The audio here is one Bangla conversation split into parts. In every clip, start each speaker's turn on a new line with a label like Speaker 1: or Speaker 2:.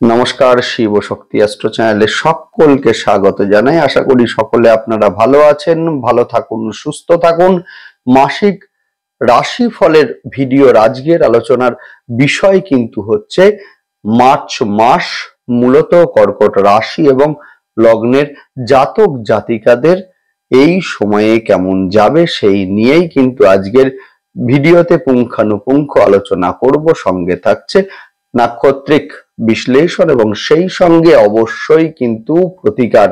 Speaker 1: নমস্কার, শিব শক্তি অ্যাস্ট্রো চ্যানেলে সকলকে স্বাগত জানাই। আশা করি সকলে আপনারা ভালো আছেন, ভালো থাকুন, সুস্থ থাকুন। মাসিক রাশি ফলের ভিডিওর আজকের আলোচনার বিষয় কিন্তু হচ্ছে মার্চ মাস, মূলত কর্কট রাশি এবং লগ্নের জাতক জাতিকাদের এই সময়ে কেমন যাবে সেই নিয়েই কিন্তু আজকের ভিডিওতে পুঙ্খানুপুঙ্খ আলোচনা করব। সঙ্গে থাকছে নাক্ষত্রিক বিশ্লেষণ এবং সেই সঙ্গে অবশ্যই কিন্তু প্রতিকার।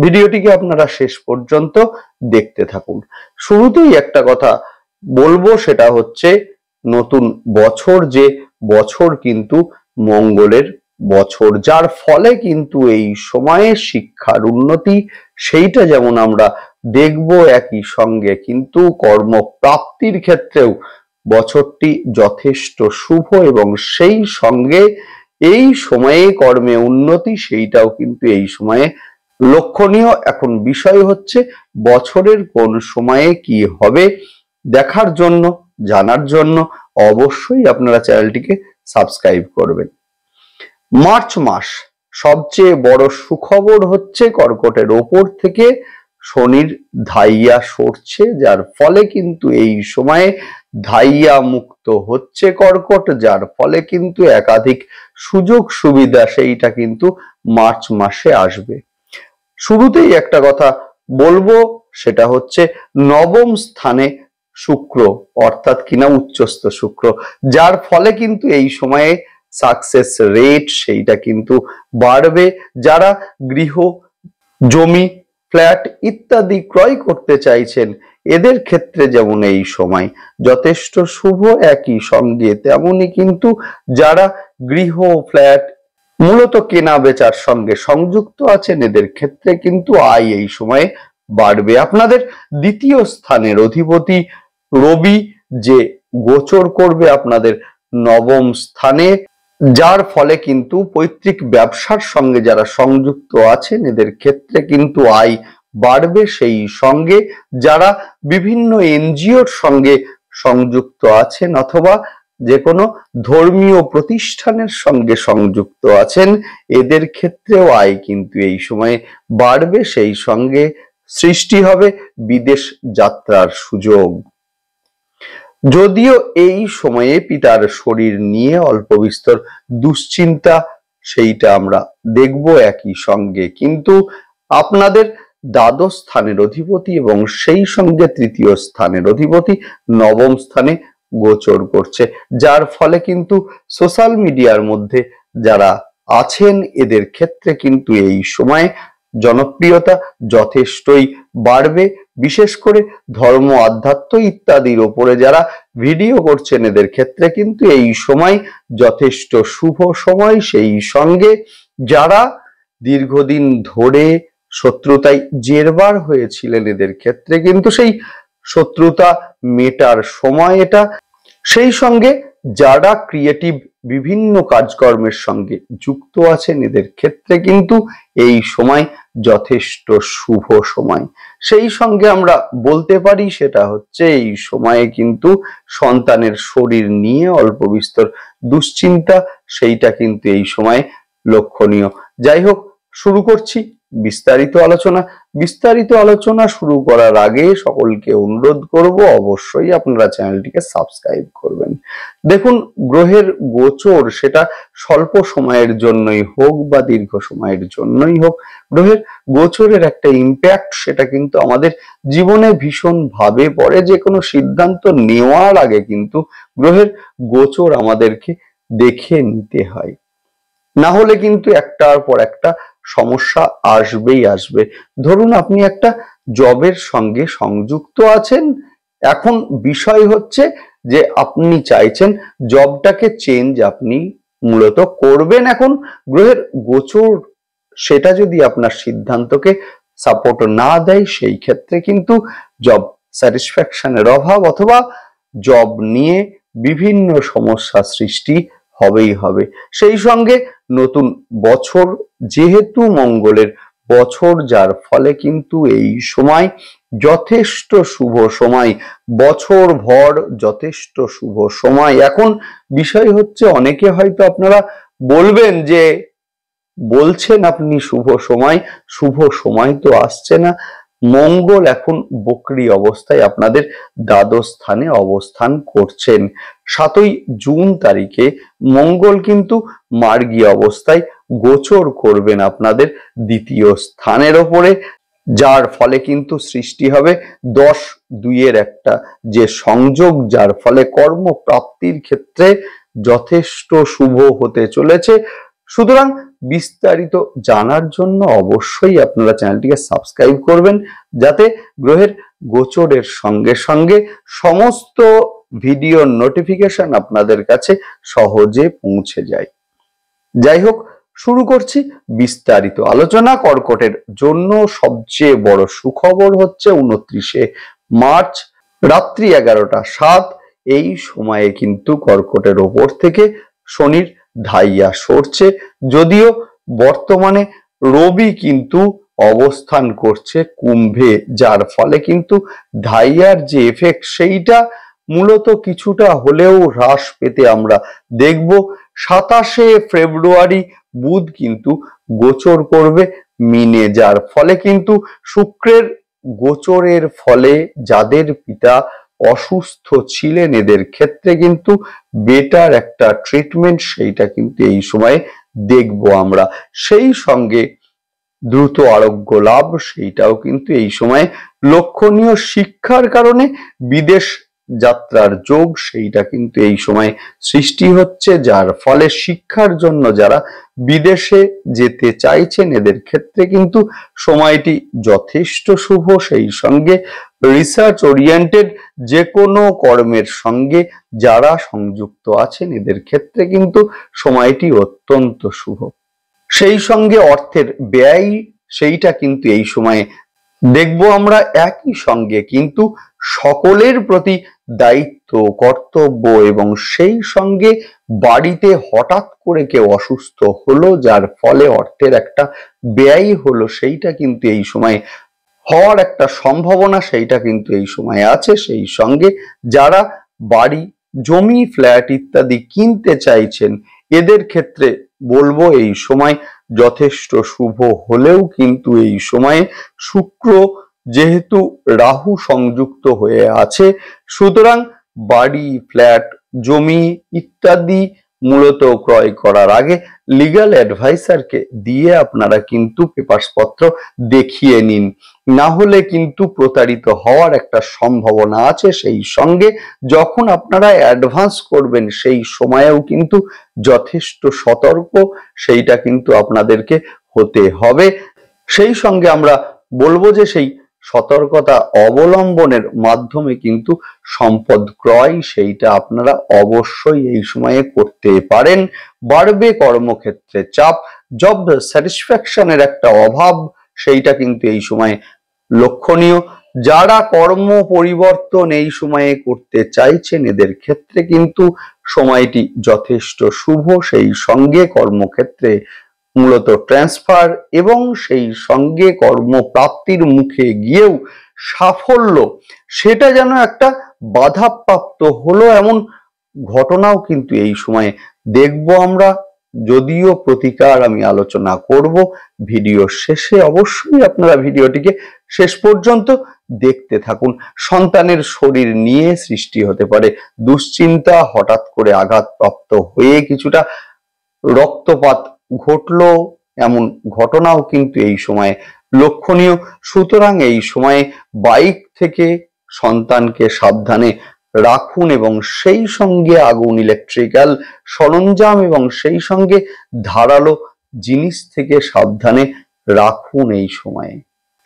Speaker 1: ভিডিওটিকে আপনারা শেষ পর্যন্ত দেখতে থাকুন। শুরুতেই একটা কথা বলবো, সেটা হচ্ছে নতুন বছর, যে বছর কিন্তু মঙ্গলের বছর, যার ফলে কিন্তু এই সময়ে শিক্ষার উন্নতি সেইটা যেমন আমরা দেখব, একই সঙ্গে কিন্তু কর্মপ্রাপ্তির ক্ষেত্রেও বছরটি যথেষ্ট শুভ এবং সেই সঙ্গে এই সময়ে কর্মে উন্নতি সেইটাও কিন্তু এই সময়ে লক্ষণীয়। এখন বিষয় হচ্ছে বছরের কোন সময়ে কি হবে দেখার জন্য, জানার জন্য অবশ্যই আপনারা চ্যানেলটিকে সাবস্ক্রাইব করবেন। মার্চ মাস সবচেয়ে বড় সুখবর হচ্ছে কর্কটের ওপর থেকে শনির ধাইয়া সরছে, যার ফলে কিন্তু এই সময়ে ধাইয়া মুক্ত হচ্ছে কর্কট, যার ফলে কিন্তু একাধিক সুযোগ সুবিধা সেইটা কিন্তু মার্চ মাসে আসবে। শুরুতেই একটা কথা বলবো, সেটা হচ্ছে নবম স্থানে শুক্র, অর্থাৎ কিনা উচ্চস্থ শুক্র, যার ফলে কিন্তু এই সময়ে সাকসেস রেট সেইটা কিন্তু বাড়বে। যারা গৃহ, জমি, ফ্ল্যাট ইত্যাদি ক্রয় করতে চাইছেন এদের ক্ষেত্রে যেমন এই সময় যথেষ্ট শুভ, একই সঙ্গে তেমনি কিন্তু যারা গৃহ, ফ্ল্যাট মূলত কেনা বেচার সঙ্গে সংযুক্ত আছেন এদের ক্ষেত্রে কিন্তু আয় এই সময়ে বাড়বে। আপনাদের দ্বিতীয় স্থানের অধিপতি রবি যে গোচর করবে আপনাদের নবম স্থানে, যার ফলে কিন্তু পৈতৃক ব্যবসার সঙ্গে যারা সংযুক্ত আছেন এদের ক্ষেত্রে কিন্তু আয় বাড়বে। সেই সঙ্গে যারা বিভিন্ন এনজিওর সঙ্গে সংযুক্ত আছেন অথবা যে কোনো ধর্মীয় প্রতিষ্ঠানের সঙ্গে সংযুক্ত আছেন এদের ক্ষেত্রেও আয় কিন্তু এই সময়ে বাড়বে। সেই সঙ্গে সৃষ্টি হবে বিদেশ যাত্রার সুযোগ। যদিও এই সময়ে পিতার শরীর নিয়ে অল্প বিস্তর দুশ্চিন্তা সেইটা আমরা দেখব, একই সঙ্গে কিন্তু আপনাদের দ্বাদশ স্থানের অধিপতি এবং সেই সঙ্গে তৃতীয় স্থানের অধিপতি নবম স্থানে গোচর করছে, যার ফলে কিন্তু সোশ্যাল মিডিয়ার মধ্যে যারা আছেন এদের ক্ষেত্রে কিন্তু এই সময় জনপ্রিয়তা যথেষ্টই বাড়বে। বিশেষ করে ধর্ম, আধ্যাত্ম ইত্যাদির ওপরে যারা ভিডিও করছেন এদের ক্ষেত্রে কিন্তু এই সময় যথেষ্ট শুভ সময়। সেই সঙ্গে যারা দীর্ঘদিন ধরে শত্রুতায় জেরবার হয়েছিলেন এদের ক্ষেত্রে কিন্তু সেই শত্রুতা মেটার সময় এটা। সেই সঙ্গে যারা ক্রিয়েটিভ বিভিন্ন কাজকর্মের সঙ্গে যুক্ত আছেন এদের ক্ষেত্রে কিন্তু এই সময় যথেষ্ট শুভ সময়। সেই সঙ্গে আমরা বলতে পারি সেটা হচ্ছে এই সময়ে কিন্তু সন্তানের শরীর নিয়ে অল্প বিস্তর দুশ্চিন্তা সেইটা কিন্তু এই সময় লক্ষণীয়। যাই হোক, শুরু করছি বিস্তারিত আলোচনা শুরু করার আগে সকলকে অনুরোধ করব অবশ্যই আপনারা চ্যানেলটিকে সাবস্ক্রাইব করবেন। দেখুন, গ্রহের গোচর সেটা স্বল্প সময়ের জন্যই হোক বা দীর্ঘ সময়ের জন্যই হোক, গ্রহের গোচরের একটা ইম্প্যাক্ট সেটা কিন্তু আমাদের জীবনে ভীষণ ভাবে পড়ে। যে কোনো সিদ্ধান্ত নেওয়ার আগে কিন্তু গ্রহের গোচর আমাদেরকে দেখে নিতে হয়, না হলে কিন্তু একটার পর একটা সমস্যা আসবেই আসবে। ধরুন আপনি একটা জবের সঙ্গে সংযুক্ত আছেন, এখন বিষয় হচ্ছে যে আপনি চাইছেন জবটাকে চেঞ্জ আপনি মূলত করবেন। এখন গ্রহের গোচর সেটা যদি আপনার সিদ্ধান্তকে সাপোর্ট না দেয় সেই ক্ষেত্রে কিন্তু জব স্যাটিসফ্যাকশনের অভাব অথবা জব নিয়ে বিভিন্ন সমস্যা সৃষ্টি হবেই হবে। সেই সঙ্গে নতুন বছর যেহেতু মঙ্গলের বছর, যার ফলে কিন্তু এই সময় যথেষ্ট শুভ সময়, বছর ভর যথেষ্ট শুভ সময়। এখন বিষয় হচ্ছে অনেকে হয়তো আপনারা বলবেন যে বলছেন আপনি শুভ সময় তো আসছে না। মঙ্গল এখন বক্রী অবস্থায় আপনাদের দ্বাদশ স্থানে অবস্থান করছেন। 7ই জুন তারিখে মঙ্গল কিন্তু মার্গী অবস্থায় গোচর করবেন আপনাদের দ্বিতীয় স্থানের ওপরে, যার ফলে কিন্তু সৃষ্টি হবে 10-2 একটা যে সংযোগ, যার ফলে কর্মপ্রাপ্তির ক্ষেত্রে যথেষ্ট শুভ হতে চলেছে। সুতরাং বিস্তারিত জানার জন্য অবশ্যই আপনারা চ্যানেলটিকে সাবস্ক্রাইব করবেন, যাতে গ্রহের গোচরের সঙ্গে সঙ্গে সমস্ত ভিডিওর নোটিফিকেশন আপনাদের কাছে সহজে পৌঁছে যায়। যাই হোক, শুরু করছি বিস্তারিত আলোচনা। কর্কটের জন্য সবচেয়ে বড় সুখবর হচ্ছে 29শে মার্চ রাত্রি 11টা 7 এই সময়ে কিন্তু কর্কটের ওপর থেকে শনির ঢাইয়া সরছে। যদিও বর্তমানে রবি কিন্তু অবস্থান করছে কুম্ভে, যার ফলে কিন্তু ঢাইয়ার যে এফেক্ট সেইটা মূলত কিছুটা হলেও হ্রাস পেতে আমরা দেখব। 27শে ফেব্রুয়ারি বুধ কিন্তু গোচর করবে মিনে, যার ফলে কিন্তু শুক্রের গোচরের ফলে যাদের পিতা অসুস্থ ছিলেন এদের ক্ষেত্রে কিন্তু বেটার একটা ট্রিটমেন্ট সেইটা কিন্তু এই সময়ে দেখব আমরা। সেই সঙ্গে দ্রুত আরোগ্য লাভ সেইটাও কিন্তু এই সময়ে লক্ষণীয়। শিক্ষার কারণে বিদেশ যাত্রার যোগ সেইটা কিন্তু এই সময় সৃষ্টি হচ্ছে, যার ফলে শিক্ষার জন্য যারা বিদেশে যেতে চাইছেন এদের ক্ষেত্রে কিন্তু সময়টি যথেষ্ট শুভ। সেই সঙ্গে রিসার্চ ওরিয়েন্টেড যে কোনো কর্মের সঙ্গে যারা সংযুক্ত আছেন এদের ক্ষেত্রে কিন্তু সময়টি অত্যন্ত শুভ। সেই সঙ্গে অর্থের ব্যয় সেইটা কিন্তু এই সময়ে দেখব আমরা। একই সঙ্গে কিন্তু সকলের প্রতি দায়িত্ব, কর্তব্য এবং সেই সঙ্গে বাড়িতে হঠাৎ করে কেউ অসুস্থ হলো, যার ফলে অর্থের একটা ব্যয় হলো, সেইটা কিন্তু এই সময় হওয়ার একটা সম্ভাবনা সেইটা কিন্তু এই সময় আছে। সেই সঙ্গে যারা বাড়ি, জমি, ফ্ল্যাট ইত্যাদি কিনতে চাইছেন এদের ক্ষেত্রে বলবো এই সময় যথেষ্ট শুভ হলেও কিন্তু এই সময়ে শুক্র যেহেতু রাহু সংযুক্ত হয়ে আছে, সুতরাং বাড়ি, ফ্ল্যাট, জমি ইত্যাদি মূলত ক্রয় করার আগে লিগ্যাল অ্যাডভাইসারকে দিয়ে আপনারা কিন্তু পেপারস পত্র দেখিয়ে নিন, না হলে কিন্তু প্রতারিত হওয়ার একটা সম্ভাবনা আছে। সেই সঙ্গে যখন আপনারা অ্যাডভান্স করবেন সেই সময়েও কিন্তু যথেষ্ট সতর্ক সেইটা কিন্তু আপনাদেরকে হতে হবে। সেই সঙ্গে আমরা বলবো যে সেই সতর্কতা অবলম্বনের মাধ্যমে কিন্তু সম্পদ ক্রয় সেইটা আপনারা অবশ্যই এই সময়ে করতে পারেন। বাড়বে কর্মক্ষেত্রে চাপ, জব স্যাটিসফ্যাকশনের একটা অভাব সেইটা কিন্তু এই সময়ে লক্ষণীয়। যারা কর্ম পরিবর্তন এই সময়ে করতে চাইছেন এদের ক্ষেত্রে কিন্তু সময়টি যথেষ্ট শুভ। সেই সঙ্গে কর্মক্ষেত্রে মূলত ট্রান্সফার এবং সেই সঙ্গে কর্মপ্রাপ্তির মুখে গিয়েও সাফল্য সেটা যেন একটা বাধাপ্রাপ্ত হলো এমন ঘটনাও কিন্তু এই সময়ে দেখব আমরা। যদিও প্রতিকার আমি আলোচনা করব ভিডিও শেষে, অবশ্যই আপনারা ভিডিওটিকে শেষ পর্যন্ত দেখতে থাকুন। সন্তানের শরীর নিয়ে সৃষ্টি হতে পারে দুশ্চিন্তা, হঠাৎ করে আঘাতপ্রাপ্ত হয়ে কিছুটা রক্তপাত ঘটলো এমন ঘটনাও কিন্তু এই সময়ে লক্ষণীয়। সুতরাং এই সময়ে বাইক থেকে সন্তানকে সাবধানে রাখুন এবং সেই সঙ্গে আগুন, ইলেকট্রিক্যাল সরঞ্জাম এবং সেই সঙ্গে ধারালো জিনিস থেকে সাবধানে রাখুন এই সময়ে।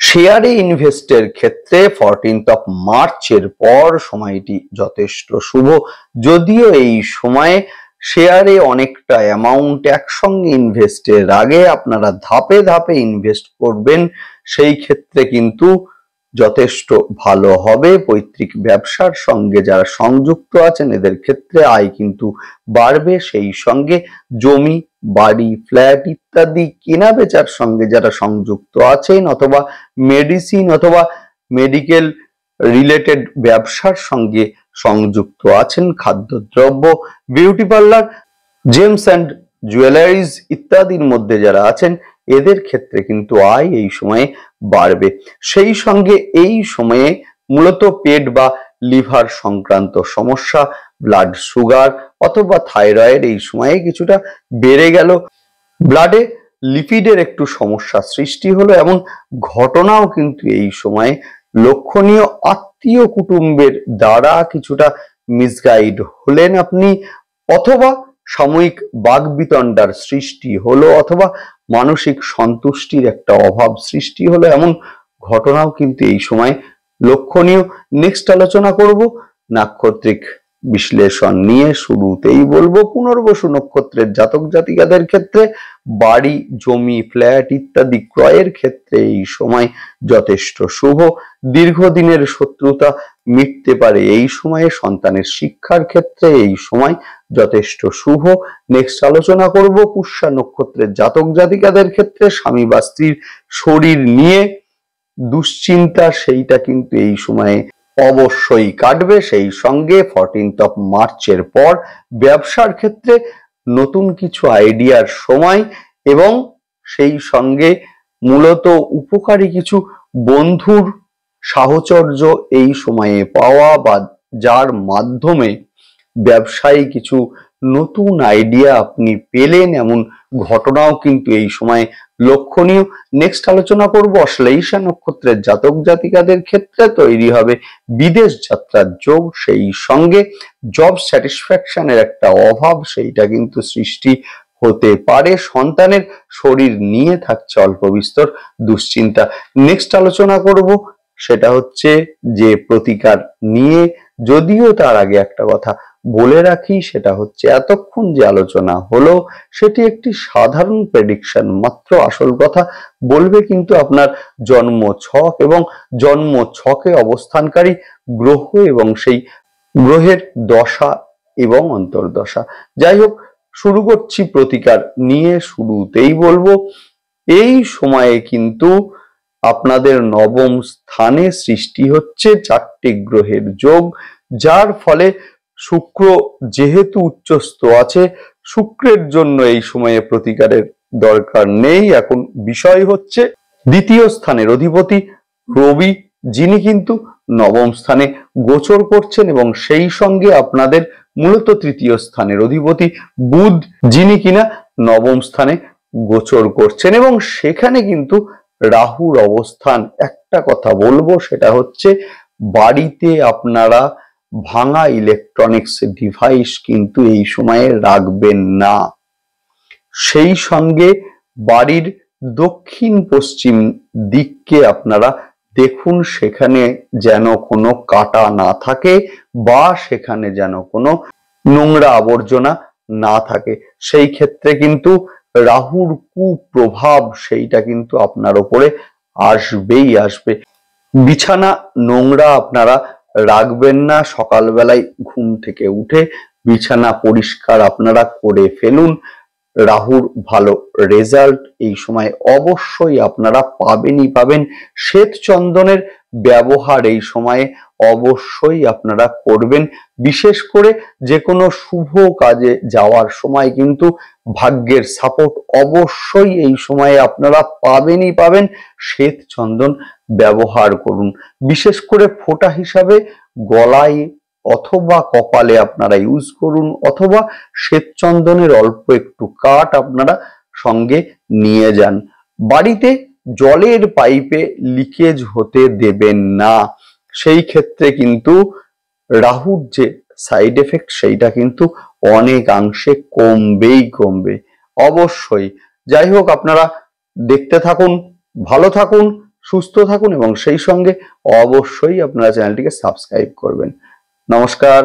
Speaker 1: শেয়ারে ইনভেস্টের ক্ষেত্রে 14th মার্চের পর সময়টি যথেষ্ট শুভ। যদিও এই সময়ে শেয়ারে অনেকটা অ্যামাউন্ট একসঙ্গে ইনভেস্টের আগে আপনারা ধাপে ধাপে ইনভেস্ট করবেন, সেই ক্ষেত্রে কিন্তু যথেষ্ট ভালো হবে। পৈতৃক ব্যবসার সঙ্গে যারা সংযুক্ত আছেন এদের ক্ষেত্রে আয় কিন্তু বাড়বে। সেই সঙ্গে জমি, বাড়ি, ফ্ল্যাট ইত্যাদি কেনা বেচার সঙ্গে যারা সংযুক্ত আছেন অথবা মেডিসিন অথবা মেডিকেল রিলেটেড ব্যবসার সঙ্গে সংযুক্ত আছেন, খাদ্যদ্রব্য, beauty parlour, James and jewelleries ইত্যাদির মধ্যে যারা আছেন এদের ক্ষেত্রে কিন্তু আয় এই সময়ে বাড়বে। সেই সঙ্গে এই সময়ে মূলত পেট বা লিভার সংক্রান্ত সমস্যা, ব্লাড সুগার অথবা থাইরয়েড এই সময়ে কিছুটা বেড়ে গেল, ব্লাডে লিপিডের একটু সমস্যা সৃষ্টি হলো, এমন ঘটনাও কিন্তু এই সময়ে লক্ষণীয়। আত্মীয় কুটুম্বের দ্বারা কিছুটা মিসগাইড হলেন আপনি, অথবা সাময়িক বাকবিতণ্ডার সৃষ্টি হলো, অথবা মানসিক সন্তুষ্টির একটা অভাব সৃষ্টি হলো, এমন ঘটনাও কিন্তু এই সময় লক্ষণীয়। নেক্সট আলোচনা করব নাক্ষত্রিক বিশ্লেষণ নিয়ে। শুরুতেই বলবো পুনর্বসু নক্ষত্রের জাতক জাতিকাদের ক্ষেত্রে বাড়ি, জমি, ফ্ল্যাট ইত্যাদি ক্রয়ের ক্ষেত্রে এই সময় যথেষ্ট শুভ। দীর্ঘদিনের শত্রুতা মিটতে পারে এই সময়ে। সন্তানের শিক্ষার ক্ষেত্রে এই সময় যথেষ্ট শুভ। নেক্সট আলোচনা করব পুষ্যা নক্ষত্রের জাতক জাতিকাদের ক্ষেত্রে স্বামী বা স্ত্রীর শরীর নিয়ে দুশ্চিন্তা, সেইটা কিন্তু এই সময়ে অবশ্যই কাটবে। সেই সঙ্গে 14 মার্চের পর ব্যবসার ক্ষেত্রে নতুন কিছু আইডিয়ার সময়, এবং সেই সঙ্গে মূলত উপকারী কিছু বন্ধুর সাহচর্য এই সময়ে পাওয়া, বা যার মাধ্যমে ব্যবসায়ী কিছু নতুন আইডিয়া আপনি পেলেন, এমন ঘটনাও কিন্তু এই সময় লক্ষণীয়। নেক্সট আলোচনা করব অশ্লেষা নক্ষত্রের জাতক জাতিকাদের ক্ষেত্রে তৈরি হবে বিদেশ যাত্রার যোগ। সেই সঙ্গে জব স্যাটিসফ্যাকশনের একটা অভাব, সেইটা কিন্তু সৃষ্টি হতে পারে। সন্তানের শরীর নিয়ে থাকছে অল্প বিস্তর দুশ্চিন্তা। নেক্সট আলোচনা করব সেটা হচ্ছে যে প্রতিকার নিয়ে। যদিও তার আগে একটা কথা বলে রাখি, সেটা হচ্ছে এতক্ষণ যে আলোচনা হলো সেটি একটি সাধারণ প্রেডিকশন মাত্র। আসল কথা বলবে কিন্তু আপনার জন্ম ছক এবং জন্ম ছকে অবস্থানকারী গ্রহ এবং সেই গ্রহের দশা এবং অন্তর্দশা। যাই হোক, শুরু করছি প্রতিকার নিয়ে। শুরুতেই বলবো এই সময়ে কিন্তু আপনাদের নবম স্থানে সৃষ্টি হচ্ছে 4টি গ্রহের যোগ, যার ফলে শুক্র যেহেতু উচ্চস্থ আছে, শুক্রের জন্য এই সময়ে প্রতিকারের দরকার নেই। এখন বিষয় হচ্ছে দ্বিতীয় স্থানের অধিপতি রবি, যিনি কিন্তু নবম স্থানে গোচর করছেন, এবং সেই সঙ্গে আপনাদের মূলত তৃতীয় স্থানের অধিপতি বুধ, যিনি কিনা নবম স্থানে গোচর করছেন, এবং সেখানে কিন্তু রাহুর অবস্থান। একটা কথা বলবো সেটা হচ্ছে বাড়িতে আপনারা ভাঙা ইলেকট্রনিক্স ডিভাইস কিন্তু এই সময়ে রাখবেন না। সেই সঙ্গে বাড়ির দক্ষিণ পশ্চিম দিককে আপনারা দেখুন, সেখানে যেন কোনো কাটা না থাকে, বা সেখানে যেন কোনো নোংরা আবর্জনা না থাকে। সেই ক্ষেত্রে কিন্তু রাহুর কুপ্রভাব সেইটা কিন্তু আপনার উপরে আসবেই আসবে। বিছানা নোংরা আপনারা রাখবেন না। সকালবেলায় ঘুম থেকে উঠে বিছানা পরিষ্কার আপনারা করে ফেলুন। রাহুর ভালো রেজাল্ট এই সময় অবশ্যই আপনারা পাবেনই পাবেন। শ্বেত চন্দনের ব্যবহার এই সময়ে অবশ্যই আপনারা করবেন। বিশেষ করে যে কোনো শুভ কাজে যাওয়ার সময় কিন্তু ভাগ্যের সাপোর্ট অবশ্যই এই সময়ে আপনারা পাবেনই পাবেন। শ্বেত চন্দন ব্যবহার করুন। বিশেষ করে ফোঁটা হিসাবে গলায় অথবা কপালে আপনারা ইউজ করুন, অথবা শ্বেতচন্দনের অল্প একটু কাঠ আপনারা সঙ্গে নিয়ে যান। বাড়িতে জলের পাইপে লিকেজ হতে দেবেন না। সেই ক্ষেত্রে কিন্তু রাহুর যে সাইড এফেক্ট সেইটা কিন্তু অনেকাংশে কমবে অবশ্যই। যাই হোক, আপনারা দেখতে থাকুন, ভালো থাকুন, সুস্থ থাকুন, এবং সেই সঙ্গে অবশ্যই আপনারা চ্যানেলটিকে সাবস্ক্রাইব করবেন। নমস্কার।